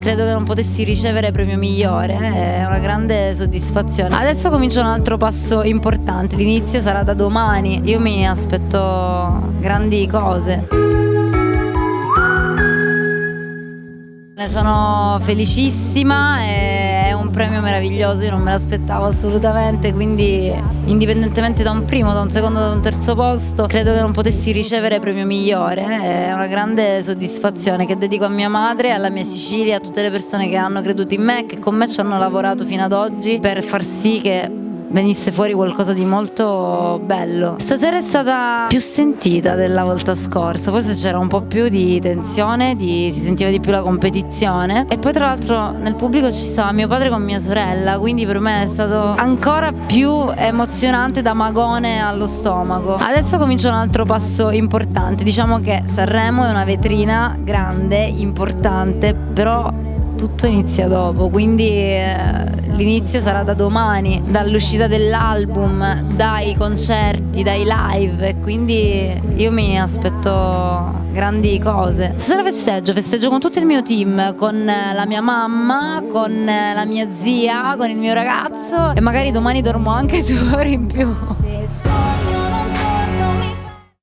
Credo che non potessi ricevere premio migliore, è una grande soddisfazione. Adesso comincia un altro passo importante, l'inizio sarà da domani, io mi aspetto grandi cose. Ne sono felicissima, è un premio meraviglioso, io non me l'aspettavo assolutamente, quindi indipendentemente da un primo, da un secondo, da un terzo posto, credo che non potessi ricevere premio migliore, è una grande soddisfazione che dedico a mia madre, alla mia Sicilia, a tutte le persone che hanno creduto in me, che con me ci hanno lavorato fino ad oggi per far sì che venisse fuori qualcosa di molto bello. Stasera è stata più sentita della volta scorsa, forse c'era un po' più di tensione, si sentiva di più la competizione, e poi tra l'altro nel pubblico ci stava mio padre con mia sorella, quindi per me è stato ancora più emozionante, da magone allo stomaco. Adesso comincia un altro passo importante, diciamo che Sanremo è una vetrina grande, importante, però tutto inizia dopo, quindi l'inizio sarà da domani, dall'uscita dell'album, dai concerti, dai live, e quindi io mi aspetto grandi cose. Stasera festeggio con tutto il mio team, con la mia mamma, con la mia zia, con il mio ragazzo, e magari domani dormo anche 2 ore in più.